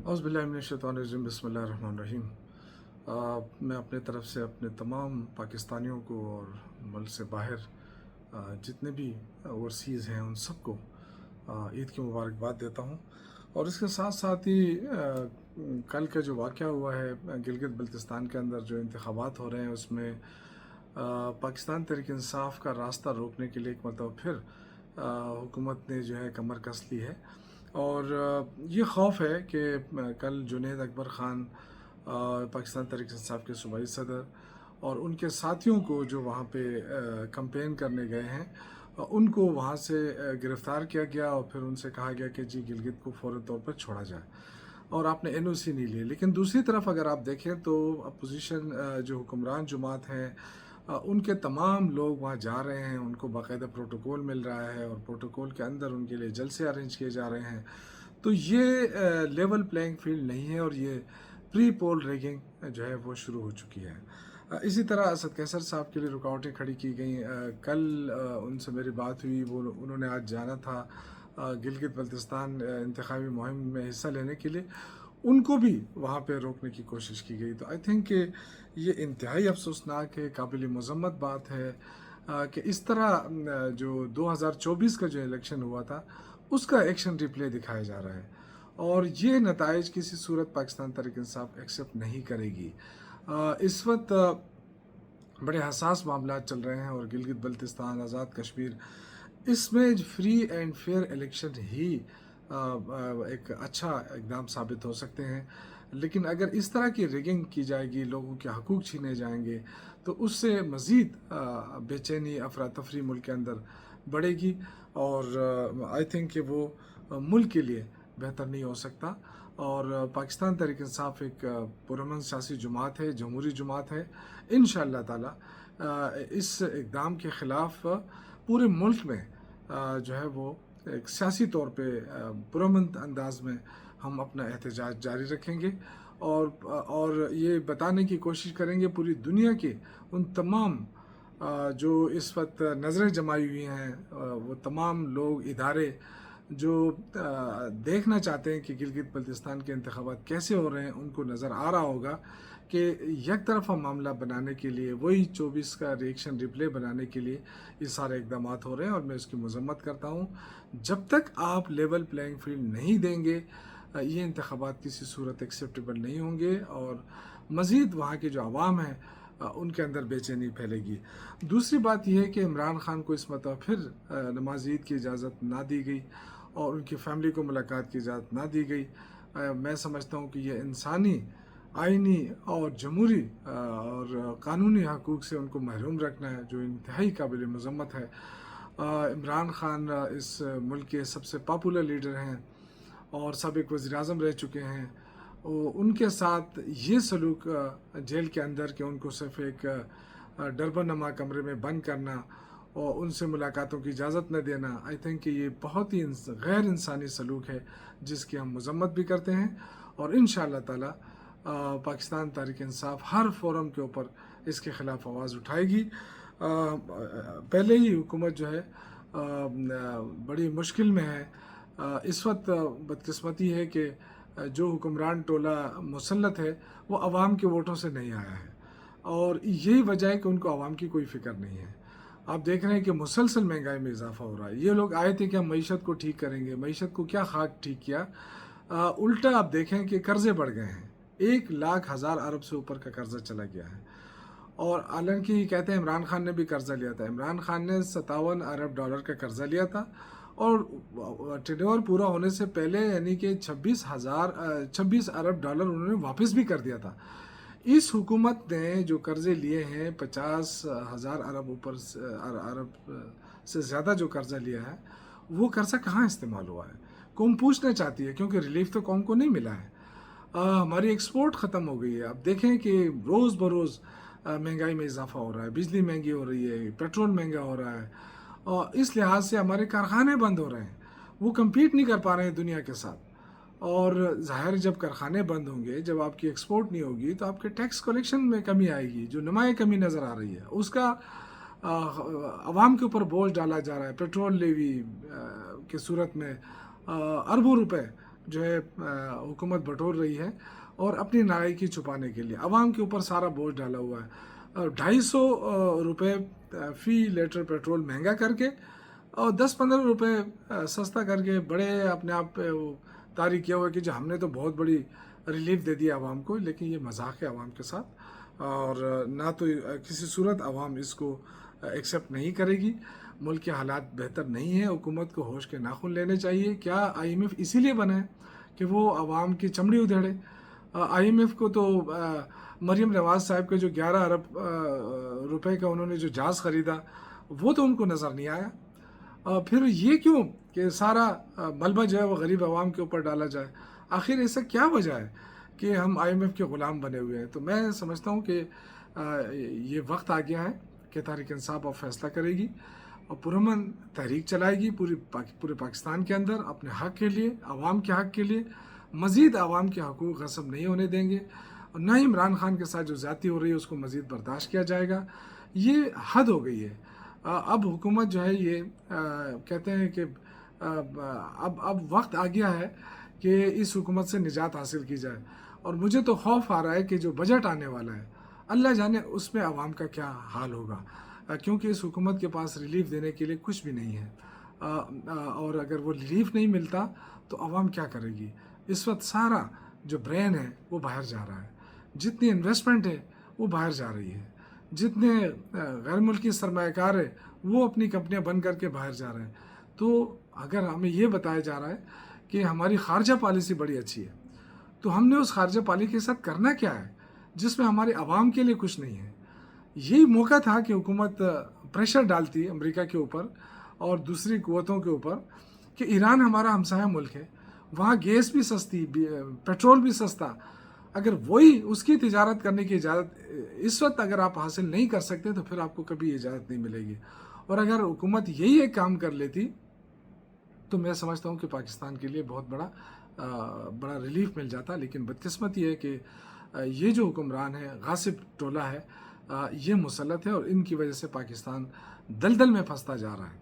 औज़ुबिल्लाहिमिनश्शैतानिर्रजीम बिस्मिल्लाहिर्रहमानिर्रहीम। मैं अपने तरफ से अपने तमाम पाकिस्तानियों को और मुल्क से बाहर जितने भी ओवरसीज़ हैं उन सबको ईद की मुबारकबाद देता हूँ। और इसके साथ साथ ही कल का जो वाक़या हुआ है गिलगित बल्तिस्तान के अंदर जो इंतख़ाबात हो रहे हैं उसमें पाकिस्तान तहरीक इंसाफ का रास्ता रोकने के लिए एक मरतबा फिर हुकूमत ने जो है कमर कस ली है। और ये खौफ है कि कल जुनैद अकबर ख़ान पाकिस्तान तहरीक इंसाफ के सूबाई सदर और उनके साथियों को जो वहाँ पे कैंपेन करने गए हैं उनको वहाँ से गिरफ़्तार किया गया और फिर उनसे कहा गया कि जी गिलगित को फ़ौरी तौर पर छोड़ा जाए और आपने एनओसी नहीं ली। लेकिन दूसरी तरफ अगर आप देखें तो अपोजिशन जो हुक्मरान जमात हैं उनके तमाम लोग वहाँ जा रहे हैं, उनको बाकायदा प्रोटोकॉल मिल रहा है और प्रोटोकॉल के अंदर उनके लिए जलसे अरेंज किए जा रहे हैं। तो ये लेवल प्लेइंग फील्ड नहीं है और ये प्री पोल रैगिंग जो है वो शुरू हो चुकी है। इसी तरह असद कैसर साहब के लिए रुकावटें खड़ी की गई। कल उनसे मेरी बात हुई, वो उन्होंने आज जाना था गिलगित बल्तिस्तान इंतखाबी मुहिम में हिस्सा लेने के लिए, उनको भी वहाँ पे रोकने की कोशिश की गई। तो आई थिंक कि ये इंतहाई अफसोसनाक है, काबिल मज़म्मत बात है कि इस तरह जो 2024 का जो इलेक्शन हुआ था उसका एक्शन रिप्ले दिखाया जा रहा है और ये नताइज किसी सूरत पाकिस्तान तहरीक इंसाफ एक्सेप्ट नहीं करेगी। इस वक्त बड़े हसास मामला चल रहे हैं और गिलगित बल्तिस्तान, आज़ाद कश्मीर, इसमें फ्री एंड फेयर इलेक्शन ही एक अच्छा इकदाम साबित हो सकते हैं। लेकिन अगर इस तरह की रिगिंग की जाएगी, लोगों के हकूक़ छीने जाएंगे, तो उससे मज़ीद बेचैनी, अफरा तफरी मुल्क के अंदर बढ़ेगी और आई थिंक कि वो मुल्क के लिए बेहतर नहीं हो सकता। और पाकिस्तान तहरीक इंसाफ एक पुरअमन सियासी जमात है, जमहूरी जमात है। इंशाअल्लाह ताला इस इक़दाम के ख़िलाफ़ पूरे मुल्क में जो है वो एक सियासी तौर पे पुरअमन अंदाज में हम अपना एहतजाज जारी रखेंगे और ये बताने की कोशिश करेंगे पूरी दुनिया के उन तमाम जो इस वक्त नज़रें जमाई हुई हैं, वो तमाम लोग, इदारे जो देखना चाहते हैं कि गिलगित बल्तिस्तान के इंतखाबात कैसे हो रहे हैं, उनको नज़र आ रहा होगा कि एक तरफा मामला बनाने के लिए, वही 24 का रिएक्शन रिप्ले बनाने के लिए ये सारे इकदाम हो रहे हैं और मैं उसकी मज़म्मत करता हूँ। जब तक आप लेवल प्लेइंग फील्ड नहीं देंगे ये इंतखाबात किसी सूरत एक्सेप्टेबल नहीं होंगे और मज़ीद वहाँ के जो आवाम हैं उनके अंदर बेचैनी फैलेगी। दूसरी बात यह है कि इमरान ख़ान को इस मरतबा फिर नमाज़ ईद की इजाज़त ना दी गई और उनकी फ़ैमिली को मुलाकात की इजाज़त ना दी गई। मैं समझता हूँ कि यह इंसानी, आइनी और जमहूरी और कानूनी हकूक़ से उनको महरूम रखना है, जो इंतहाई काबिल मज़म्मत है। इमरान ख़ान इस मुल्क के सबसे पॉपुलर लीडर हैं और साबिक़ वज़ीर-ए-आज़म रह चुके हैं। उनके साथ ये सलूक जेल के अंदर कि उनको सिर्फ़ एक डरबा-नुमा कमरे में बंद करना और उनसे मुलाकातों की इजाज़त न देना, आई थिंक कि ये बहुत ही गैर इंसानी सलूक है जिसकी हम मज़म्मत भी करते हैं और इंशाअल्लाह ताला पाकिस्तान तहरीक इंसाफ हर फोरम के ऊपर इसके ख़िलाफ़ आवाज़ उठाएगी। पहले ही हुकूमत जो है बड़ी मुश्किल में है। इस वक्त बदकिस्मती है कि जो हुक्मरान टोला मुसल्लत है वो आवाम के वोटों से नहीं आया है और यही वजह है कि उनको आवाम की कोई फ़िक्र नहीं है। आप देख रहे हैं कि मुसलसल महंगाई में इजाफा हो रहा है। ये लोग आए थे कि हम मईशत को ठीक करेंगे, मईशत को क्या खाक ठीक किया, उल्टा आप देखें कि कर्ज़े बढ़ गए हैं। 1,00,000 अरब से ऊपर का कर्ज़ा चला गया है और हालांकि कहते हैं इमरान ख़ान ने भी कर्ज़ा लिया था। इमरान ख़ान ने 57 अरब डॉलर का कर्ज़ा लिया था और टेन्योर पूरा होने से पहले यानी कि 26 अरब डॉलर उन्होंने वापस भी कर दिया था। इस हुकूमत ने जो कर्ज़े लिए हैं 50,000 अरब से ज़्यादा जो कर्ज़ा लिया है, वो कर्ज़ा कहाँ इस्तेमाल हुआ है? कौम पूछना चाहती है क्योंकि रिलीफ तो कौम को नहीं मिला है। हमारी एक्सपोर्ट ख़त्म हो गई है। अब देखें कि रोज़ बरोज़ महंगाई में इजाफा हो रहा है, बिजली महंगी हो रही है, पेट्रोल महंगा हो रहा है और इस लिहाज से हमारे कारखाने बंद हो रहे हैं, वो कम्पीट नहीं कर पा रहे हैं दुनिया के साथ। और ज़ाहिर जब कारखाने बंद होंगे, जब आपकी एक्सपोर्ट नहीं होगी तो आपके टैक्स कलेक्शन में कमी आएगी, जो नुमाया कमी नज़र आ रही है उसका आवाम के ऊपर बोझ डाला जा रहा है। पेट्रोल लेवी की सूरत में अरबों रुपए جو ہے حکومت بٹور رہی ہے اور اپنی نالائکی چھپانے کے لیے عوام کے اوپر سارا بوجھ ڈالا ہوا ہے. 250 روپے فی لیٹر پیٹرول مہنگا کر کے اور 10-15 روپے سستا کر کے بڑے اپنے آپ پہ وہ طاری کیا ہوا ہے کہ جو ہم نے تو بہت بڑی ریلیف دے دی عوام کو. لیکن یہ مذاق ہے عوام کے ساتھ اور نہ تو کسی صورت عوام اس کو ایکسیپٹ نہیں کرے گی. ملک کے حالات بہتر نہیں ہیں. حکومت کو ہوش کے ناخن لینے چاہیے. کیا IMF اسی لیے بنا ہے کہ وہ عوام کی چمڑی ادھیڑے؟ IMF کو تو مریم نواز صاحب کے جو 11 ارب روپے کا انہوں نے جو جہاز خریدا وہ تو ان کو نظر نہیں آیا. پھر یہ کیوں کہ سارا ملبہ جو ہے وہ غریب عوام کے اوپر ڈالا جائے؟ آخر ایسا کیا وجہ ہے کہ ہم IMF کے غلام بنے ہوئے ہیں؟ تو میں سمجھتا ہوں کہ یہ وقت آ گیا ہے کہ تحریک انصاف اب فیصلہ کرے گی اور پرامن تحریک چلائے گی پورے پاکستان کے اندر اپنے حق کے لیے، عوام کے حق کے لیے. مزید عوام کے حقوق غصب نہیں ہونے دیں گے اور نہ ہی عمران خان کے ساتھ جو زیادتی ہو رہی ہے اس کو مزید برداشت کیا جائے گا. یہ حد ہو گئی ہے. اب حکومت جو ہے یہ کہتے ہیں کہ اب وقت آ گیا ہے کہ اس حکومت سے نجات حاصل کی جائے. اور مجھے تو خوف آ رہا ہے کہ جو بجٹ آنے والا ہے اللہ جانے اس میں عوام کا کیا حال ہوگا، کیونکہ اس حکومت کے پاس ریلیف دینے کے لیے کچھ بھی نہیں ہے. اور اگر وہ ریلیف نہیں ملتا تو عوام کیا کرے گی؟ اس وقت سارا جو برین ہے وہ باہر جا رہا ہے، جتنی انویسٹمنٹ ہے وہ باہر جا رہی ہے، جتنے غیر ملکی سرمایہ کار ہے وہ اپنی کمپنیاں بند کر کے باہر جا رہے ہیں. تو اگر ہمیں یہ بتایا جا رہا ہے کہ ہماری خارجہ پالیسی بڑی اچھی ہے تو ہم نے اس خارجہ پالیسی کے ساتھ کرنا کیا ہے جس میں ہمارے عوام کے لیے کچھ نہیں ہے؟ یہی موقع تھا کہ حکومت پریشر ڈالتی امریکہ کے اوپر اور دوسری قوتوں کے اوپر کہ ایران ہمارا ہمسایہ ملک ہے، وہاں گیس بھی سستی، پیٹرول بھی سستا. اگر وہی اس کی تجارت کرنے کی اجازت اس وقت اگر آپ حاصل نہیں کر سکتے تو پھر آپ کو کبھی اجازت نہیں ملے گی. اور اگر حکومت یہی ایک کام کر لیتی تو میں سمجھتا ہوں کہ پاکستان کے لیے بہت بڑا ریلیف مل جاتا. لیکن بدقسمت یہ ہے کہ یہ جو حکمران ہے، غاصب ٹولہ ہے، یہ مسلط ہے اور ان کی وجہ سے پاکستان دلدل میں پھنستا جا رہا ہے.